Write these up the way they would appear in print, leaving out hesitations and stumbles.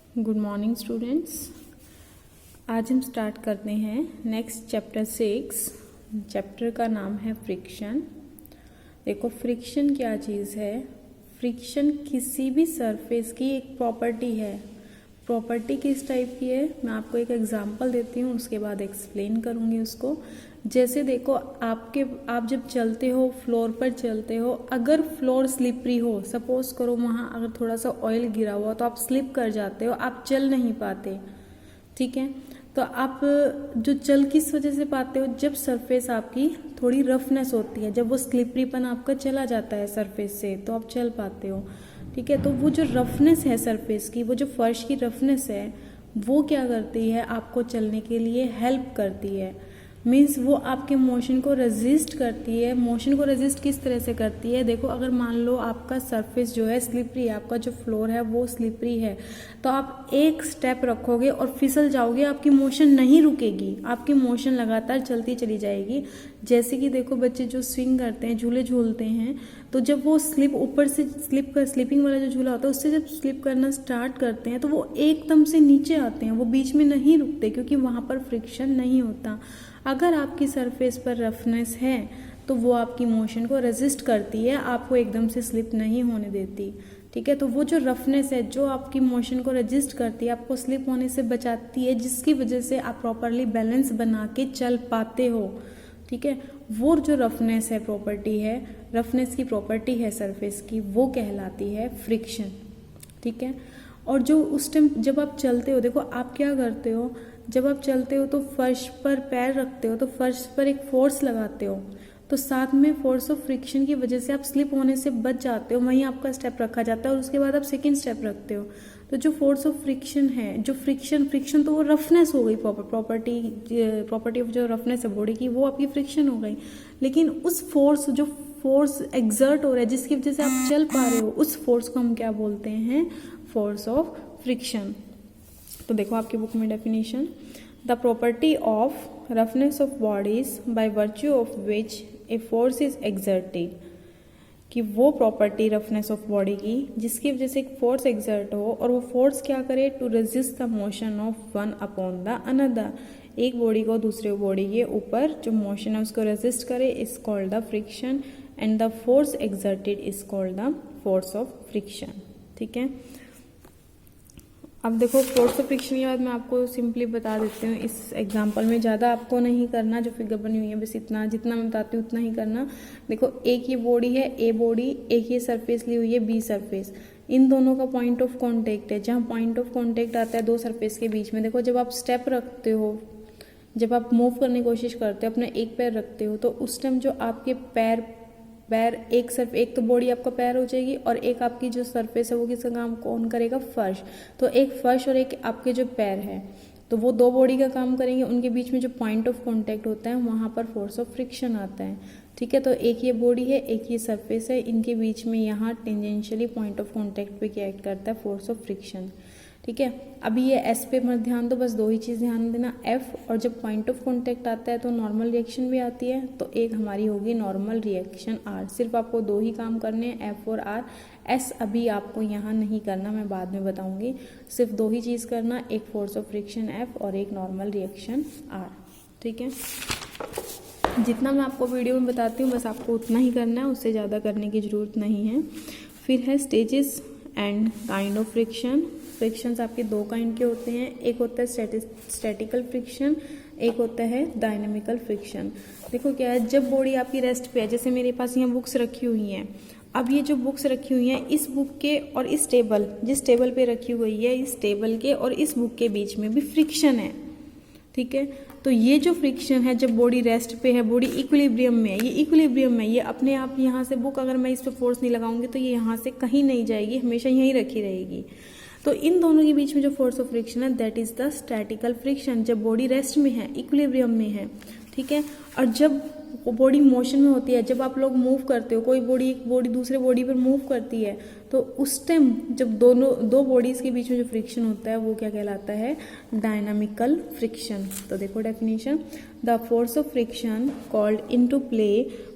Good morning students. आज हम start करते हैं नेक्स्ट चैप्टर 6। चैप्टर का नाम है फ्रिक्शन। देखो फ्रिक्शन क्या चीज़ है। फ्रिक्शन किसी भी सरफेस की एक प्रॉपर्टी है। प्रॉपर्टी किस टाइप की है मैं आपको एक एग्जांपल देती हूँ, उसके बाद एक्सप्लेन करूँगी उसको। जैसे देखो आप जब चलते हो, फ्लोर पर चलते हो, अगर फ्लोर स्लिपरी हो, सपोज करो वहाँ अगर थोड़ा सा ऑयल गिरा हुआ तो आप स्लिप कर जाते हो, आप चल नहीं पाते। ठीक है, तो आप जो चल किस वजह से पाते हो, जब सरफेस आपकी थोड़ी रफनेस होती है, जब वो स्लिपरीपन आपका चला जाता है सरफेस से, तो आप चल पाते हो। ठीक है, तो वो जो रफनेस है सरफेस की, वो जो फर्श की रफनेस है, वो क्या करती है, आपको चलने के लिए हेल्प करती है। मीन्स वो आपके मोशन को रेजिस्ट करती है। मोशन को रेजिस्ट किस तरह से करती है, देखो अगर मान लो आपका सरफेस जो है स्लिपरी है, आपका जो फ्लोर है वो स्लिपरी है, तो आप एक स्टेप रखोगे और फिसल जाओगे, आपकी मोशन नहीं रुकेगी, आपकी मोशन लगातार चलती चली जाएगी। जैसे कि देखो बच्चे जो स्विंग करते हैं, झूले झूलते हैं, तो जब वो ऊपर से स्लिपिंग वाला जो झूला होता है उससे जब स्लिप करना स्टार्ट करते हैं तो वो एकदम से नीचे आते हैं, वो बीच में नहीं रुकते, क्योंकि वहाँ पर फ्रिक्शन नहीं होता। अगर आपकी सरफेस पर रफनेस है तो वो आपकी मोशन को रेजिस्ट करती है, आपको एकदम से स्लिप नहीं होने देती। ठीक है, तो वो जो रफनेस है जो आपकी मोशन को रेजिस्ट करती है, आपको स्लिप होने से बचाती है, जिसकी वजह से आप प्रॉपरली बैलेंस बना के चल पाते हो। ठीक है, वो जो रफनेस है प्रॉपर्टी है, रफनेस की प्रॉपर्टी है सरफेस की, वो कहलाती है फ्रिक्शन। ठीक है, और जो उस टाइम जब आप चलते हो, देखो आप क्या करते हो, जब आप चलते हो तो फर्श पर पैर रखते हो तो फर्श पर एक फोर्स लगाते हो, तो साथ में फोर्स ऑफ फ्रिक्शन की वजह से आप स्लिप होने से बच जाते हो, वहीं आपका स्टेप रखा जाता है और उसके बाद आप सेकंड स्टेप रखते हो। तो जो फोर्स ऑफ फ्रिक्शन है, जो फ्रिक्शन तो वो रफनेस हो गई, प्रॉपर्टी ऑफ जो रफनेस है बॉडी की, वो आपकी फ्रिक्शन हो गई। लेकिन उस जो फोर्स एग्जर्ट हो रहा है जिसकी वजह से आप चल पा रहे हो, उस फोर्स को हम क्या बोलते हैं, फोर्स ऑफ फ्रिक्शन। तो देखो आपकी बुक में definition, the property of roughness of bodies by virtue of which a force is exerted, कि वो प्रॉपर्टी रफनेस ऑफ बॉडी की जिसकी वजह से एक फोर्स एग्जर्ट हो और वो फोर्स क्या करे, to resist the motion of one upon the another, एक बॉडी को दूसरे बॉडी के ऊपर जो मोशन है उसको रेजिस्ट करे, is called the friction, and the force exerted is called the force of friction. ठीक है, अब देखो फोर्स ऑफ फ्रिक्शन के बाद मैं आपको सिंपली बता देती हूँ इस एग्जांपल में, ज़्यादा आपको नहीं करना, जो फिगर बनी हुई है बस इतना, जितना मैं बताती हूँ उतना ही करना। देखो एक ये बॉडी है, ए बॉडी, एक ये सरफेस ली हुई है, बी सरफेस, इन दोनों का पॉइंट ऑफ कॉन्टेक्ट है, जहाँ पॉइंट ऑफ कॉन्टेक्ट आता है दो सरफेस के बीच में। देखो जब आप स्टेप रखते हो, जब आप मूव करने की कोशिश करते हो, अपना एक पैर रखते हो, तो उस टाइम जो आपके पैर एक तो बॉडी आपका पैर हो जाएगी और एक आपकी जो सरफेस है वो किसका काम कौन करेगा, फर्श। तो एक फर्श और एक आपके जो पैर है, तो वो दो बॉडी का काम करेंगे, उनके बीच में जो पॉइंट ऑफ कांटेक्ट होता है वहाँ पर फोर्स ऑफ फ्रिक्शन आता है। ठीक है, तो एक ये बॉडी है, एक ये सरफेस है, इनके बीच में यहाँ टेंजेंशियली पॉइंट ऑफ कॉन्टेक्ट पे क्या एक्ट करता है, फोर्स ऑफ फ्रिक्शन। ठीक है, अभी ये एस पे मत ध्यान दो, बस दो ही चीज़ ध्यान देना, एफ, और जब पॉइंट ऑफ कांटेक्ट आता है तो नॉर्मल रिएक्शन भी आती है, तो एक हमारी होगी नॉर्मल रिएक्शन आर। सिर्फ आपको दो ही काम करने हैं, एफ और आर। एस अभी आपको यहाँ नहीं करना, मैं बाद में बताऊंगी, सिर्फ दो ही चीज़ करना, एक फोर्स ऑफ फ्रिक्शन एफ और एक नॉर्मल रिएक्शन आर। ठीक है, जितना मैं आपको वीडियो में बताती हूँ बस आपको उतना ही करना है, उससे ज़्यादा करने की ज़रूरत नहीं है। फिर है stages and kind of friction. Frictions आपके दो काइंड के होते हैं, एक होता है स्टैटिकल फ्रिक्शन, एक होता है डायनेमिकल फ्रिक्शन। देखो क्या है, जब बॉडी आपकी रेस्ट पे है, जैसे मेरे पास यहाँ बुक्स रखी हुई हैं, अब ये जो बुक्स रखी हुई हैं, इस बुक के और इस टेबल, जिस टेबल पे रखी हुई है, इस टेबल के और इस बुक के बीच में भी फ्रिक्शन है। ठीक है, तो ये जो फ्रिक्शन है, जब बॉडी रेस्ट पे है, बॉडी इक्विलिब्रियम में है, ये इक्विलिब्रियम में, ये अपने आप यहाँ से बुक अगर मैं इस पे फोर्स नहीं लगाऊंगी तो ये यहाँ से कहीं नहीं जाएगी, हमेशा यहीं रखी रहेगी। तो इन दोनों के बीच में जो फोर्स ऑफ फ्रिक्शन है that is the statistical friction, जब बॉडी रेस्ट में है, इक्विलिब्रियम में है। ठीक है, और जब बॉडी मोशन में होती है, जब आप लोग मूव करते हो, कोई बॉडी एक बॉडी दूसरे बॉडी पर मूव करती है, तो उस टाइम जब दो बॉडीज के बीच में जो फ्रिक्शन होता है वो क्या कहलाता है, डायनामिकल फ्रिक्शन। तो देखो definition, the force of friction called into play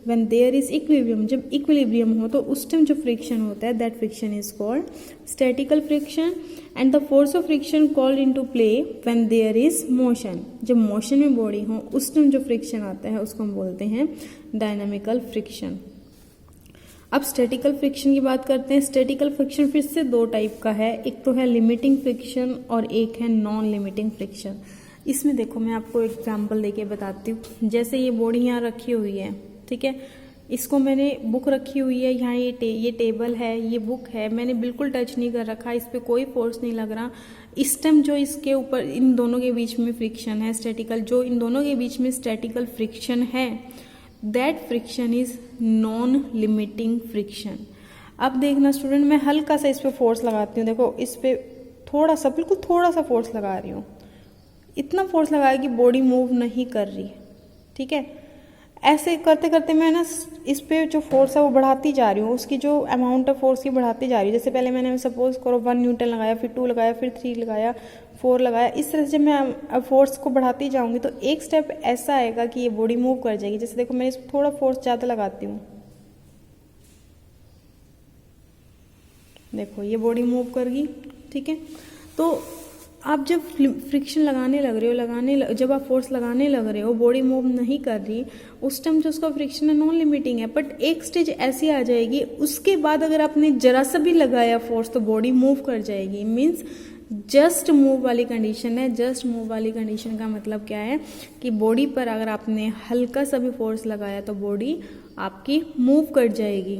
when there is equilibrium, जब इक्विलिब्रियम हो तो उस टाइम जो फ्रिक्शन होता है that friction is called statical friction, and the force of friction called into play when there is motion, जब motion में body हो उस टाइम जो फ्रिक्शन आता है उसको हम बोलते हैं डायनामिकल फ्रिक्शन। अब स्टैटिकल फ्रिक्शन की बात करते हैं। स्टैटिकल फ्रिक्शन फिर से दो टाइप का है, एक तो है लिमिटिंग फ्रिक्शन और एक है नॉन लिमिटिंग फ्रिक्शन। इसमें देखो मैं आपको एग्जांपल देके बताती हूँ। जैसे ये बॉडी यहाँ रखी हुई है, ठीक है, इसको मैंने बुक रखी हुई है यहाँ, ये टेबल है, ये बुक है, मैंने बिल्कुल टच नहीं कर रखा, इस पर कोई फोर्स नहीं लग रहा। इस टाइम जो इसके ऊपर इन दोनों के बीच में फ्रिक्शन है स्टैटिकल, जो इन दोनों के बीच में स्टैटिकल फ्रिक्शन है that friction is non limiting friction. अब देखना स्टूडेंट, मैं हल्का सा इस पे फोर्स लगाती हूँ, देखो इस पे थोड़ा सा, बिल्कुल थोड़ा सा फोर्स लगा रही हूँ, इतना फोर्स लगाया कि बॉडी मूव नहीं कर रही, ठीक है। ऐसे करते करते मैं ना इस पे जो फोर्स है वो बढ़ाती जा रही हूँ, उसकी जो अमाउंट ऑफ फोर्स की बढ़ाती जा रही हूँ। जैसे पहले मैंने सपोज करो 1 न्यूटन लगाया, फिर 2 लगाया, फिर 3 लगाया, 4 लगाया, इस तरह से जब मैं फोर्स को बढ़ाती जाऊंगी तो एक स्टेप ऐसा आएगा कि ये बॉडी मूव कर जाएगी। जैसे देखो मैं इस पर थोड़ा फोर्स ज़्यादा लगाती हूँ, देखो ये बॉडी मूव कर गई, ठीक है। तो आप जब फ्रिक्शन लगाने लग रहे हो, जब आप फोर्स लगाने लग रहे हो, बॉडी मूव नहीं कर रही, उस टाइम जो उसका फ्रिक्शन है नॉन लिमिटिंग है। बट एक स्टेज ऐसी आ जाएगी, उसके बाद अगर आपने जरा सा भी लगाया फोर्स तो बॉडी मूव कर जाएगी। मीन्स जस्ट मूव वाली कंडीशन है। जस्ट मूव वाली कंडीशन का मतलब क्या है कि बॉडी पर अगर आपने हल्का सा भी फोर्स लगाया तो बॉडी आपकी मूव कर जाएगी,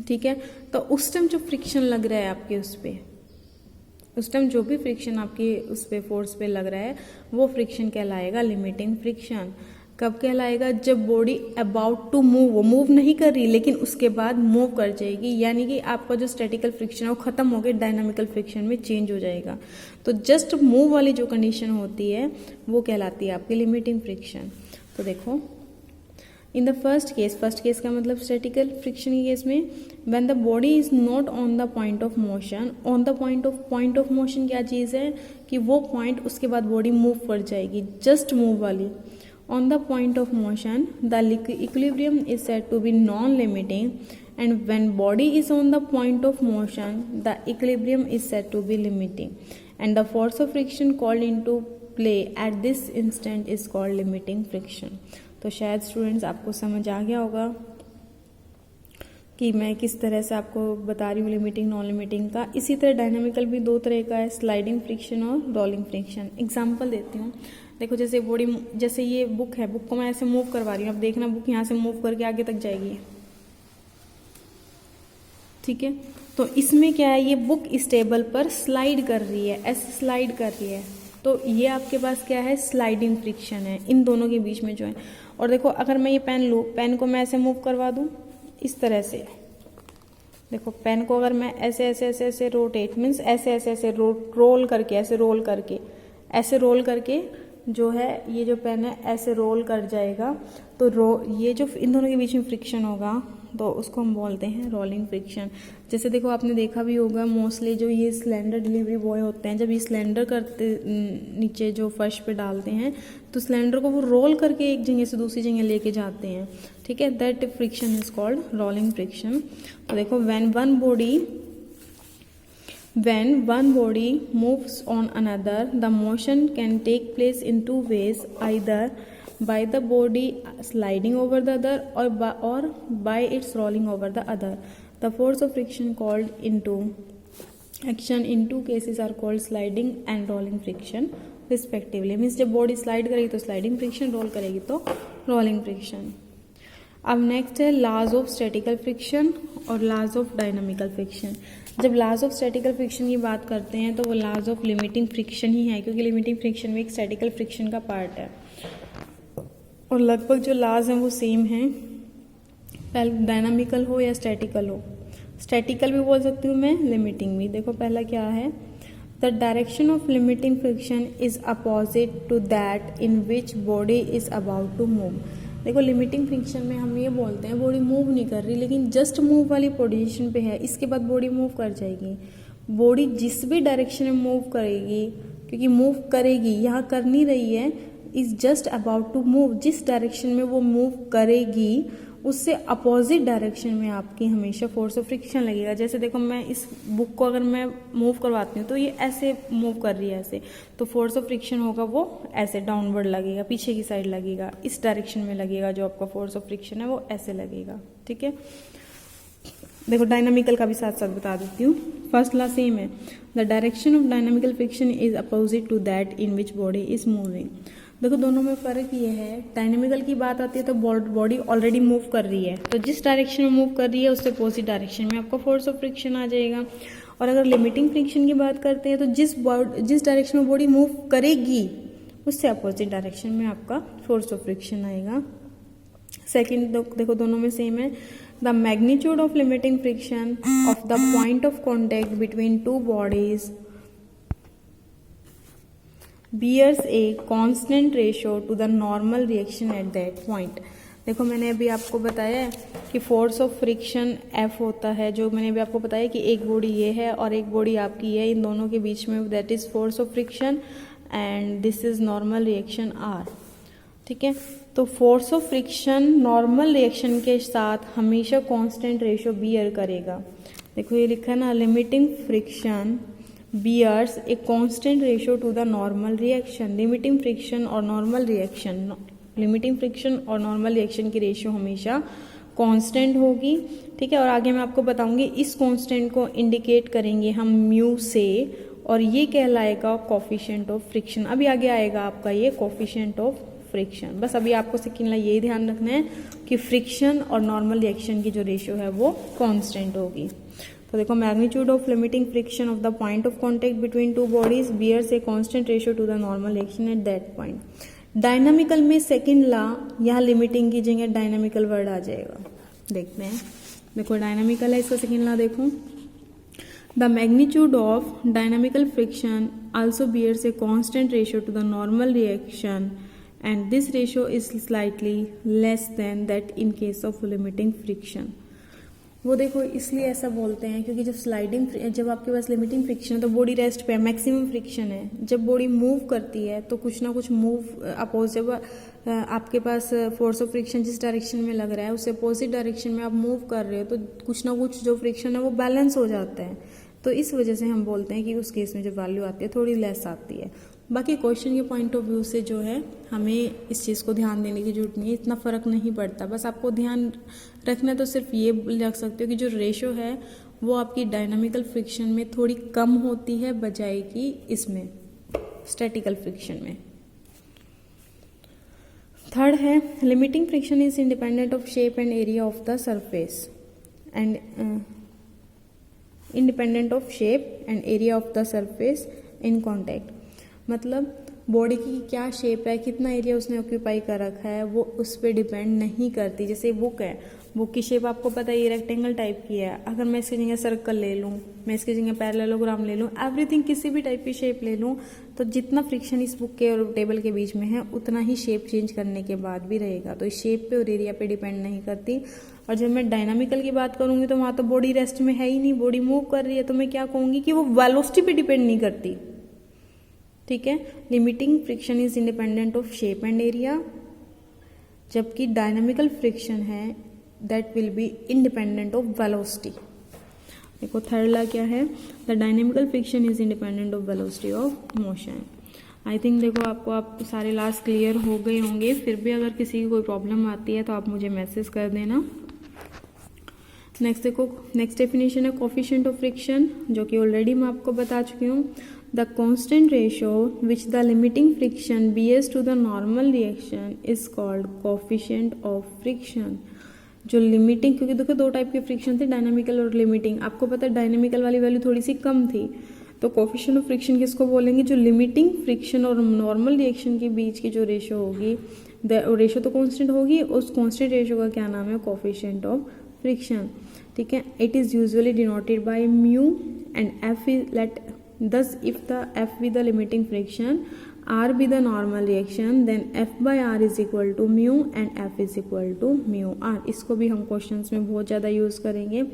ठीक है। तो उस टाइम जो फ्रिक्शन लग रहा है आपके उस टाइम जो भी फ्रिक्शन आपकी उस पे फोर्स पे लग रहा है वो फ्रिक्शन कहलाएगा लिमिटिंग फ्रिक्शन। कब कहलाएगा, जब बॉडी अबाउट टू मूव, वो मूव नहीं कर रही लेकिन उसके बाद मूव कर जाएगी, यानी कि आपका जो स्टैटिकल फ्रिक्शन है वो खत्म हो गया, डायनामिकल फ्रिक्शन में चेंज हो जाएगा। तो जस्ट मूव वाली जो कंडीशन होती है वो कहलाती है आपकी लिमिटिंग फ्रिक्शन। तो देखो इन द फर्स्ट केस का मतलब स्टैटिकल फ्रिक्शन के केस में when the body is not on the point of motion, on the point of motion क्या चीज़ है कि वो पॉइंट उसके बाद बॉडी मूव कर जाएगी, जस्ट मूव वाली। On the point of motion the equilibrium is said to be non limiting, and when body is on the point of motion the equilibrium is said to be limiting, and the force of friction called into play at this instant is called limiting friction. तो शायद students आपको समझ आ गया होगा कि मैं किस तरह से आपको बता रही हूँ लिमिटिंग नॉन लिमिटिंग का। इसी तरह डायनामिकल भी दो तरह का है, स्लाइडिंग फ्रिक्शन और रोलिंग फ्रिक्शन। एग्जांपल देती हूँ, देखो जैसे बॉडी, जैसे ये बुक है, बुक को मैं ऐसे मूव करवा रही हूँ, अब देखना बुक यहाँ से मूव करके आगे तक जाएगी, ठीक है। तो इसमें क्या है, ये बुक इस टेबल पर स्लाइड कर रही है, ऐसे स्लाइड कर रही है, तो ये आपके पास क्या है, स्लाइडिंग फ्रिक्शन है इन दोनों के बीच में जो है। और देखो अगर मैं ये पेन लूँ, पेन को मैं ऐसे मूव करवा दूँ इस तरह से, देखो पेन को अगर मैं ऐसे ऐसे ऐसे ऐसे रोटेट मीन्स ऐसे ऐसे ऐसे रोल करके, ऐसे रोल करके जो है ये जो पेन है ऐसे रोल कर जाएगा, तो ये जो इन दोनों के बीच में फ्रिक्शन होगा तो उसको हम बोलते हैं रोलिंग फ्रिक्शन। जैसे देखो आपने देखा भी होगा मोस्टली जो ये सिलेंडर डिलीवरी बॉय होते हैं, जब ये सिलेंडर करते नीचे जो फर्श पे डालते हैं तो सिलेंडर को वो रोल करके एक जगह से दूसरी जगह लेके जाते हैं, ठीक है। That friction is called rolling friction. तो देखो when one body moves on another, the motion can take place in two ways, either by the body sliding over the other or by its rolling over the other. The force of friction called into action in two cases are called sliding and rolling friction respectively. Means जब body slide करेगी तो sliding friction, role करेगी तो rolling friction. अब next है laws of statistical friction और laws of dynamical friction. जब laws of statistical friction की बात करते हैं तो वो लॉज ऑफ लिमिटिंग फ्रिक्शन ही है, क्योंकि लिमिटिंग फ्रिक्शन में एक स्टैटिकल फ्रिक्शन का पार्ट है और लगभग जो लॉज हैं वो सेम हैं, पहले डायनामिकल हो या स्टैटिकल हो। स्टैटिकल भी बोल सकती हूँ मैं, लिमिटिंग भी। देखो पहला क्या है, the direction of limiting friction is opposite to that in which body is about to move. देखो लिमिटिंग फ्रिक्शन में हम ये बोलते हैं बॉडी मूव नहीं कर रही, लेकिन जस्ट मूव वाली पोजीशन पे है, इसके बाद बॉडी मूव कर जाएगी। बॉडी जिस भी डायरेक्शन में मूव करेगी, क्योंकि मूव करेगी, यहाँ कर नहीं रही है, is just about to move, जिस डायरेक्शन में वो मूव करेगी उससे अपोजिट डायरेक्शन में आपकी हमेशा फोर्स ऑफ फ्रिक्शन लगेगा। जैसे देखो मैं इस बुक को अगर मैं मूव करवाती हूँ तो ये ऐसे मूव कर रही है ऐसे, तो फोर्स ऑफ फ्रिक्शन होगा वो ऐसे डाउनवर्ड लगेगा, पीछे की साइड लगेगा, इस डायरेक्शन में लगेगा। जो आपका फोर्स ऑफ फ्रिक्शन है वो ऐसे लगेगा। ठीक है, देखो डायनामिकल का भी साथ साथ बता देती हूँ। फर्स्ट ला सेम है, the direction of dynamical friction is opposite to that in which body is moving. देखो दोनों में फ़र्क ये है, डायनेमिकल की बात आती है तो बॉडी ऑलरेडी मूव कर रही है, तो जिस डायरेक्शन में मूव कर रही है उससे अपोजिट डायरेक्शन में आपका फोर्स ऑफ फ्रिक्शन आ जाएगा। और अगर लिमिटिंग फ्रिक्शन की बात करते हैं तो जिस डायरेक्शन में बॉडी मूव करेगी उससे अपोजिट डायरेक्शन में आपका फोर्स ऑफ फ्रिक्शन आएगा। सेकेंड देखो दोनों में सेम है, the magnitude of limiting friction of the point of contact between two bodies bears a constant ratio to the normal reaction at that point। देखो मैंने अभी आपको बताया है कि फोर्स ऑफ फ्रिक्शन F होता है, जो मैंने अभी आपको बताया कि एक बॉडी ये है और एक बॉडी आपकी है, इन दोनों के बीच में that is force of friction and this is normal reaction R। ठीक है, तो force of friction normal reaction के साथ हमेशा कांस्टेंट रेशियो बियर करेगा। देखो ये लिखा है ना, limiting friction bears a constant ratio to the normal reaction। Limiting friction और नॉर्मल रिएक्शन, लिमिटिंग फ्रिक्शन और नॉर्मल रिएक्शन की रेशियो हमेशा कांस्टेंट होगी। ठीक है, और आगे मैं आपको बताऊंगी इस कांस्टेंट को इंडिकेट करेंगे हम म्यू से, और ये कहलाएगा कोफिशिएंट ऑफ फ्रिक्शन। अभी आगे आएगा आपका ये कोफिशिएंट ऑफ फ्रिक्शन। बस अभी आपको सेकेंड ला यही ध्यान रखना है कि फ्रिक्शन और नॉर्मल रिएक्शन की जो रेशियो है वो कांस्टेंट होगी। तो देखो magnitude of limiting friction of the point of contact between two bodies bears a constant ratio to the normal reaction at that point. Dynamical में सेकंड ला यहाँ लिमिटिंग की जगह डायनामिकल वर्ड आ जाएगा। देखते हैं, देखो डायनामिकल है, इसका सेकंड ला देखो, the magnitude of dynamical friction also bears a constant ratio to the normal reaction and this ratio is slightly less than that in case of limiting friction. वो देखो इसलिए ऐसा बोलते हैं क्योंकि जब आपके पास लिमिटिंग फ्रिक्शन है तो बॉडी रेस्ट पे है, मैक्सिमम फ्रिक्शन है। जब बॉडी मूव करती है तो कुछ ना कुछ मूव अपोजिट, आपके पास फोर्स ऑफ फ्रिक्शन जिस डायरेक्शन में लग रहा है उससे अपोजिट डायरेक्शन में आप मूव कर रहे हो, तो कुछ ना कुछ जो फ्रिक्शन है वो बैलेंस हो जाता है। तो इस वजह से हम बोलते हैं कि उस केस में जो वैल्यू आती है थोड़ी लेस आती है। बाकी क्वेश्चन के पॉइंट ऑफ व्यू से जो है हमें इस चीज़ को ध्यान देने की जरूरत नहीं है, इतना फ़र्क नहीं पड़ता। बस आपको ध्यान रखना तो सिर्फ ये रख सकते हो कि जो रेशो है वो आपकी डायनामिकल फ्रिक्शन में थोड़ी कम होती है बजाय कि इसमें स्टैटिकल फ्रिक्शन में। थर्ड है, limiting friction is independent of shape and area of the surface and independent of shape and area of the surface in contact. मतलब बॉडी की क्या शेप है, कितना एरिया उसने ऑक्यूपाई कर रखा है, वो उस पर डिपेंड नहीं करती। जैसे बुक है, बुक की शेप आपको पता है ये रेक्टेंगल टाइप की है, अगर मैं इसकी जगह सर्कल ले लूँ, मैं इसकी जगह पैरेललोग्राम ले लूँ, एवरीथिंग किसी भी टाइप की शेप ले लूँ, तो जितना फ्रिक्शन इस बुक के और टेबल के बीच में है उतना ही शेप चेंज करने के बाद भी रहेगा। तो इस शेप पे और एरिया पे डिपेंड नहीं करती। और जब मैं डायनामिकल की बात करूंगी तो वहाँ तो बॉडी रेस्ट में है ही नहीं, बॉडी मूव कर रही है, तो मैं क्या कहूँगी कि वो वेलोसिटी पे डिपेंड नहीं करती। ठीक है, limiting friction is independent of shape and area, जबकि डायनामिकल फ्रिक्शन है that will be independent of velocity. देखो थर्ड ला क्या है, the dynamical friction is independent of velocity of motion. I think देखो आप सारे लास्ट क्लियर हो गए होंगे। फिर भी अगर किसी की कोई प्रॉब्लम आती है तो आप मुझे मैसेज कर देना। नेक्स्ट देखो, नेक्स्ट डेफिनेशन है कोफिशिएंट ऑफ फ्रिक्शन, जो कि ऑलरेडी मैं आपको बता चुकी हूँ। The constant ratio which the limiting friction bears to the normal reaction is called coefficient of friction। जो लिमिटिंग, क्योंकि देखो दो टाइप के फ्रिक्शन थे, डायनामिकल और लिमिटिंग। आपको पता है डायनामिकल वाली वैल्यू थोड़ी सी कम थी, तो कोफिशिएंट ऑफ फ्रिक्शन किसको बोलेंगे, जो लिमिटिंग फ्रिक्शन और नॉर्मल रिएक्शन के बीच की जो रेशियो होगी, रेशियो तो कांस्टेंट होगी, उस कांस्टेंट रेशियो का क्या नाम है, कोफिशिएंट ऑफ फ्रिक्शन। ठीक है, it is usually denoted by mu and F is let thus if the F be the limiting friction, R be the normal reaction, then F by R is equal to mu and F is equal to mu R. इसको भी हम questions में बहुत ज़्यादा use करेंगे.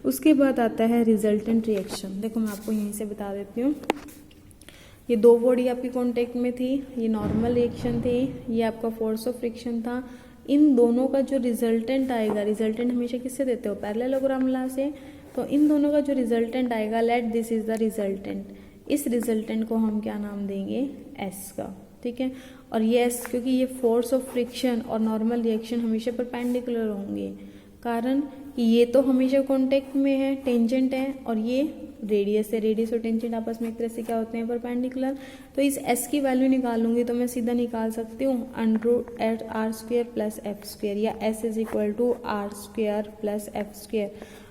उसके बाद आता है रिजल्टेंट रिएक्शन. देखो मैं आपको यहीं से बता देती हूँ. ये दो बॉडी आपकी कॉन्टेक्ट में थी, ये नॉर्मल रिएक्शन थी, ये आपका फोर्स ऑफ फ्रिक्शन था. इन दोनों का जो रिजल्टेंट आएगा, रिजल्टेंट हमेशा किससे देते हो, पैरेललोग्राम लॉ से. तो इन दोनों का जो रिजल्टेंट आएगा, let this is the resultant. इस रिजल्टेंट को हम क्या नाम देंगे, एस का. ठीक है. और ये एस, क्योंकि ये फोर्स ऑफ फ्रिक्शन और नॉर्मल रिएक्शन हमेशा परपेंडिकुलर होंगे, कारण कि ये तो हमेशा कॉन्टेक्ट में है, टेंजेंट है, और ये रेडियस है. रेडियस और टेंजेंट आपस में एक तरह से क्या होते हैं, परपेंडिकुलर. तो इस एस की वैल्यू निकालूंगी तो मैं सीधा निकाल सकती हूँ √r² प्लस f², या s is equal to r² plus f².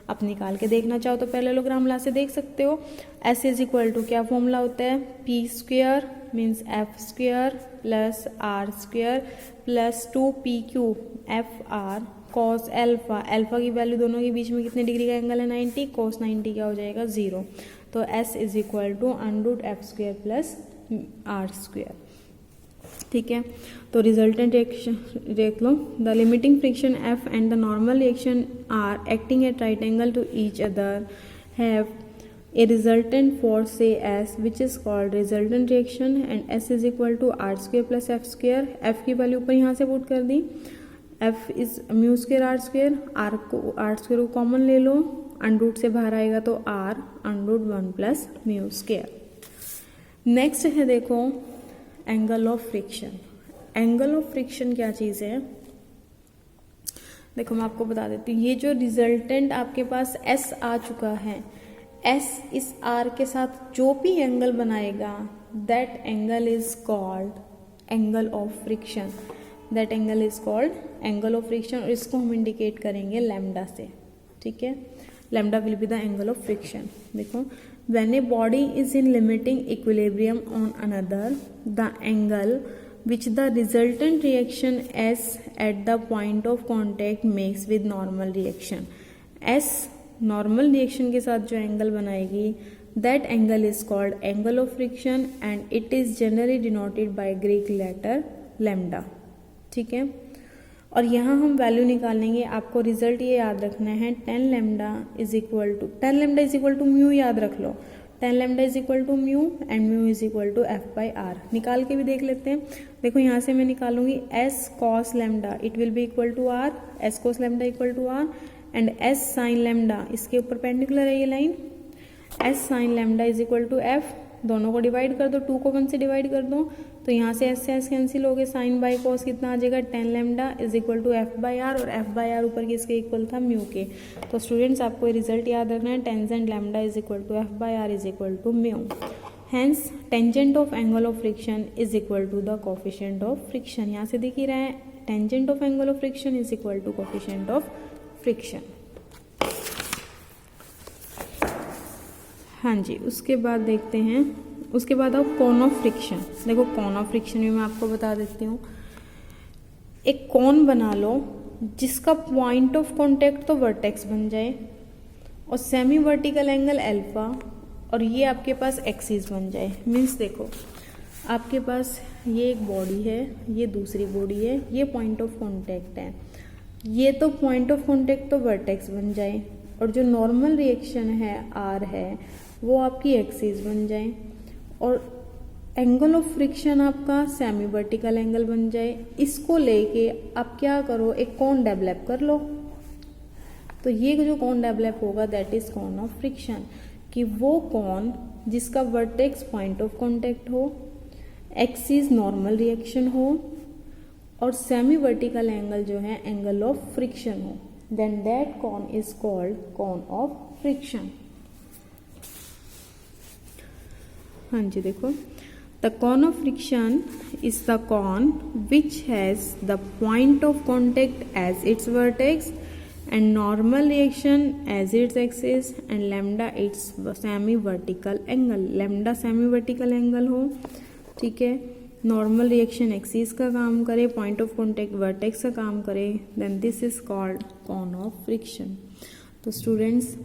आप निकाल के देखना चाहो तो पैरेललोग्राम लॉ से देख सकते हो. s इज इक्वल टू क्या फॉर्मूला होता है, p² means f² plus r² plus 2pq fr cos alpha. Alpha की वैल्यू दोनों के बीच में कितने डिग्री का एंगल है, 90. cos 90 क्या हो जाएगा, 0. तो s is equal to √f² plus r². ठीक है. तो रिजल्टेंट रिएक्शन देख लो. The limiting friction F and the normal reaction R acting at right angle to each other have a resultant force say S which is called resultant reaction and S is equal to R² plus F². F की value ऊपर यहाँ से put कर दी. F is μ² R². R² को common ले लो, √ से बाहर आएगा तो R √1 प्लस μ². नेक्स्ट है देखो angle of friction. Angle of friction क्या चीज़ है, देखो मैं आपको बता देती हूँ. ये जो रिजल्टेंट आपके पास S आ चुका है, S इस R के साथ जो भी एंगल बनाएगा, that angle is called angle of friction. That angle is called angle of friction, और इसको हम इंडिकेट करेंगे लैम्डा से. ठीक है. Lambda will be the angle of friction. देखो, when a body is in limiting equilibrium on another, the angle which the resultant reaction S at the point of contact makes with normal reaction. S normal reaction के साथ जो angle बनाएगी, that angle is called angle of friction and it is generally denoted by Greek letter lambda. ठीक है. और यहाँ हम value निकालेंगे. आपको रिजल्ट ये याद रखना है, tan lambda is equal to mu. याद रख लो, tan lambda is equal to mu and mu is equal to f by R. निकाल के भी देख लेते हैं. देखो यहाँ से मैं निकालूंगी s cos lambda, it will be equal to r. s cos lambda equal to r and s sin lambda, इसके ऊपर पेंडिकुलर है ये line. s sin lambda is equal to f. दोनों को डिवाइड कर दो, 2 को 1 से डिवाइड कर दो, तो यहाँ से s कैंसिल हो गए. साइन बाई कॉस कितना आ जाएगा, tan lambda is equal to f by R, और f बाई आर ऊपर किसके इक्वल था, म्यू के. तो स्टूडेंट्स आपको ये रिजल्ट याद रखना है, tangent lambda is equal to f by R is equal to mu. Hence tangent of angle of friction is equal to the coefficient of friction. यहाँ से दिख ही रहा है, tangent of angle of friction is equal to coefficient of friction. हाँ जी. उसके बाद देखते हैं, उसके बाद आओ कोन ऑफ फ्रिक्शन. देखो कोन ऑफ फ्रिक्शन भी मैं आपको बता देती हूँ. एक कोन बना लो जिसका पॉइंट ऑफ कांटेक्ट तो वर्टेक्स बन जाए, और सेमी वर्टिकल एंगल अल्फा, और ये आपके पास एक्सिस बन जाए. मीन्स देखो, आपके पास ये एक बॉडी है, ये दूसरी बॉडी है, ये पॉइंट ऑफ कांटेक्ट है, ये तो पॉइंट ऑफ कांटेक्ट तो वर्टेक्स बन जाए, और जो नॉर्मल रिएक्शन है आर है वो आपकी एक्सिस बन जाए, और एंगल ऑफ फ्रिक्शन आपका सेमी वर्टिकल एंगल बन जाए. इसको लेके आप क्या करो, एक कोन डेवलप कर लो. तो ये जो कोन डेवलप होगा that is cone of friction. कि वो कोन जिसका वर्टेक्स पॉइंट ऑफ कांटेक्ट हो, एक्सिस नॉर्मल रिएक्शन हो, और सेमी वर्टिकल एंगल जो है एंगल ऑफ फ्रिक्शन हो, then that cone is called cone of friction. हाँ जी. देखो, the cone of friction is the cone which has the point of contact as its vertex and normal reaction as its axis and lambda it's semi vertical angle. Lambda semi vertical angle हो. ठीक है. Normal reaction axis का काम करे, point of contact vertex का काम करे, then this is called cone of friction. तो स्टूडेंट्स,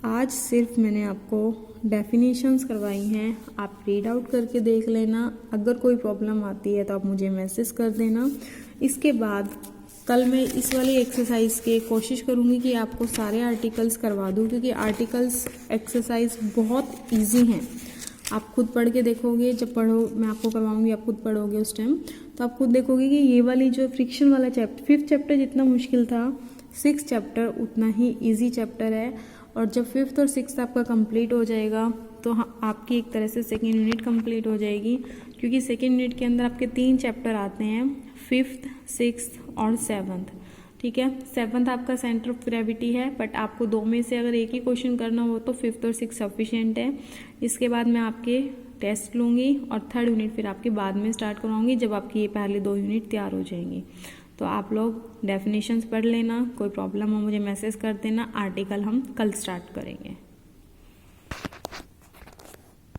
आज सिर्फ मैंने आपको डेफिनेशंस करवाई हैं, आप रीड आउट करके देख लेना। अगर कोई प्रॉब्लम आती है तो आप मुझे मैसेज कर देना। इसके बाद कल मैं इस वाली एक्सरसाइज के कोशिश करूँगी कि आपको सारे आर्टिकल्स करवा दूँ, क्योंकि आर्टिकल्स एक्सरसाइज बहुत ईजी हैं। आप खुद पढ़ के देखोगे, जब पढ़ो मैं आपको करवाऊंगी, आप खुद पढ़ोगे उस टाइम, तो आप खुद देखोगे कि ये वाली जो फ्रिक्शन वाला चैप्टर, 5th चैप्टर जितना मुश्किल था 6th चैप्टर उतना ही इजी चैप्टर है। और जब 5th और 6th आपका कंप्लीट हो जाएगा तो आपकी एक तरह से 2nd यूनिट कंप्लीट हो जाएगी, क्योंकि 2nd यूनिट के अंदर आपके 3 चैप्टर आते हैं, 5th, 6th और 7th। ठीक है, 7th आपका सेंटर ऑफ ग्रेविटी है, बट आपको 2 में से अगर एक ही क्वेश्चन करना हो तो 5th और 6th सफिशिएंट है। इसके बाद मैं आपके टेस्ट लूँगी और 3rd यूनिट फिर आपके बाद में स्टार्ट करवाऊँगी, जब आपकी ये पहले 2 यूनिट तैयार हो जाएंगी। तो आप लोग डेफिनेशंस पढ़ लेना, कोई प्रॉब्लम हो मुझे मैसेज कर देना। आर्टिकल हम कल स्टार्ट करेंगे।